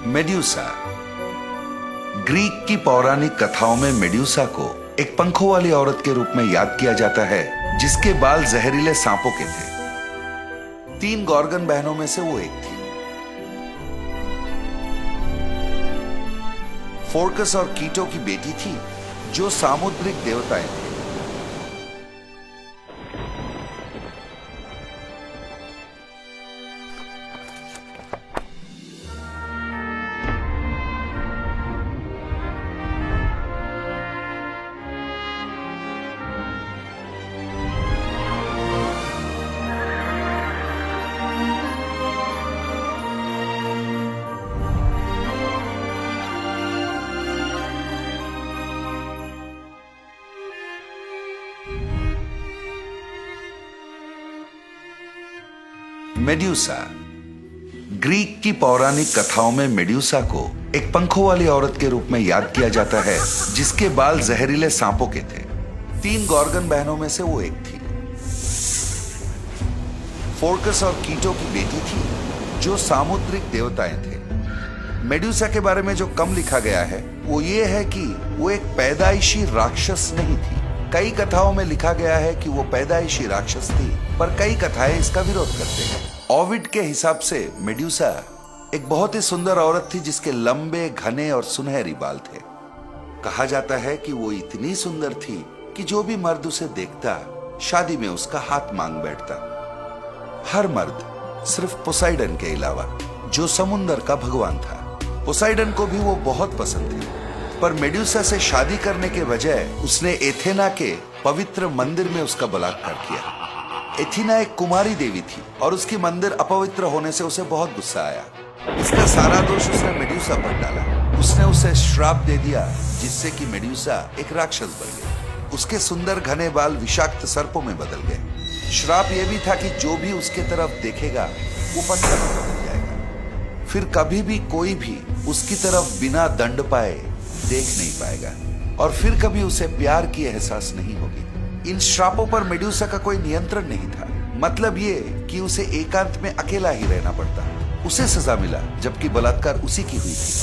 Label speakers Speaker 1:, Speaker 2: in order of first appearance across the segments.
Speaker 1: Medusa. Greek की पौराणिक कथाओं में मेड्यूसा को एक पंखों वाली औरत के रूप में याद किया जाता है, जिसके बाल जहरीले सांपों के थे। 3 गॉर्गन बहनों में से वो एक थी। फोर्कस और कीटो की बेटी थी, जो सामुद्रिक देवताएं थे। मेड्यूसा। ग्रीक की पौराणिक कथाओं में मेड्यूसा को एक पंखों वाली औरत के रूप में याद किया जाता है, जिसके बाल जहरीले सांपों के थे। 3 गॉर्गन बहनों में से वो एक थी। फोर्कस और कीटो की बेटी थी, जो सामुद्रिक देवताएं थे। मेड्यूसा के बारे में जो कम लिखा गया है वो ये है कि वो एक पैदाइशी राक्षस नहीं थी। कई कथाओं में लिखा गया है कि वो पैदाइशी राक्षस थी, पर कई कथाएं इसका विरोध करते हैं। ओविड के हिसाब से मेड्यूसा एक बहुत ही सुंदर औरत थी, जिसके लंबे, घने और सुनहरी बाल थे। कहा जाता है कि वो इतनी सुंदर थी कि जो भी मर्द उसे देखता, शादी में उसका हाथ मांग बैठता। हर मर्द सिर्फ पोसाइडन के अलावा, जो समुंदर का भगवान था। पोसाइडन को भी वो बहुत पसंद थी, पर मेड्यूसा से शादी करने के बजाय उसने एथेना के पवित्र मंदिर में उसका बलात्कार किया। एथेना एक कुमारी देवी थी और उसकी मंदिर अपवित्र होने से उसे बहुत गुस्सा आया। इसका सारा दोष उसने मेड्यूसा पर डाला। उसने उसे श्राप दे दिया, जिससे कि मेड्यूसा एक राक्षस बन गई। उसके सुंदर घने बाल विषाक्त सर्पों में बदल गए। श्राप यह भी था कि जो भी उसके तरफ देखेगा वो पत्थर में बदल जाएगा। फिर कभी भी कोई भी उसकी तरफ बिना दंड पाए देख नहीं पाएगा, और फिर कभी उसे प्यार की एहसास नहीं होगी। इन श्रापों पर मेड्यूसा का कोई नियंत्रण नहीं था। मतलब ये कि उसे एकांत में अकेला ही रहना पड़ता। उसे सजा मिला, जबकि बलात्कार उसी की हुई थी।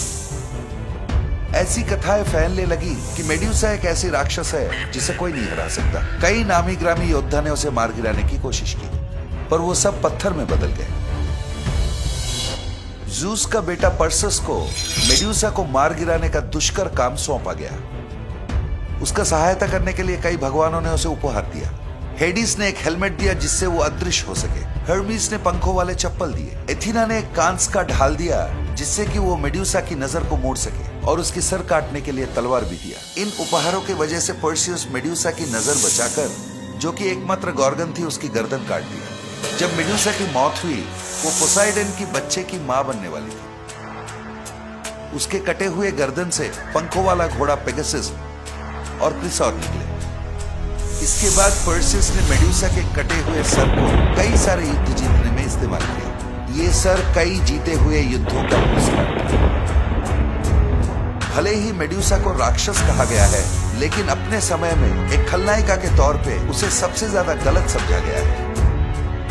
Speaker 1: ऐसी कथाएं फैलने लगी कि मेड्यूसा एक ऐसी राक्षस है जिसे कोई नहीं हरा सकता। कई नामी ग्रामी योद्धा ने उसे मार गिराने की कोशिश की, पर वो सब पत्थर में बदल गए। ज़ूस का बेटा पर्सस को मेड्यूसा को मार गिराने का दुष्कर काम सौंपा गया। उसका सहायता करने के लिए कई भगवानों ने उसे उपहार दिया। हेडिस ने एक हेलमेट दिया, जिससे वो अदृश्य हो सके। हर्मीस ने पंखों वाले चप्पल दिए। एथेना ने एक कांस का ढाल दिया, जिससे कि वो मेड्यूसा की नजर को मोड़ सके, और उसकी सर काटने के लिए तलवार भी दिया। इन उपहारों की वजह से पर्सियस मेड्यूसा की नजर बचाकर, जो कि एकमात्र गॉर्गन थी, उसकी गर्दन काट दिया। जब मेड्यूसा की मौत हुई, वो पोसाइडन की बच्चे की मां बनने वाली थी। उसके कटे हुए गर्दन से पंखों वाला घोड़ा पेगासस और क्रिसॉर निकले। इसके बाद पर्सियस ने मेड्यूसा के कटे हुए सर को कई सारे युद्ध जीतने में इस्तेमाल किया। ये सर कई जीते हुए युद्धों का पुरस्कार था। भले ही मेड्यूसा को राक्षस कहा गया है, लेकिन अपने समय में एक खलनायिका के तौर पे उसे सबसे ज्यादा गलत समझा गया है।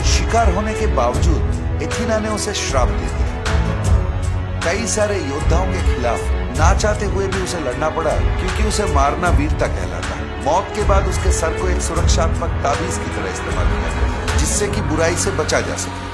Speaker 1: शिकार होने के बावजूद एथेना ने उसे श्राप दे दिया। कई सारे योद्धाओं के खिलाफ ना चाहते हुए भी उसे लड़ना पड़ा, क्योंकि उसे मारना वीरता कहलाता। मौत के बाद उसके सर को एक सुरक्षात्मक ताबीज की तरह इस्तेमाल किया गया, जिससे कि बुराई से बचा जा सके।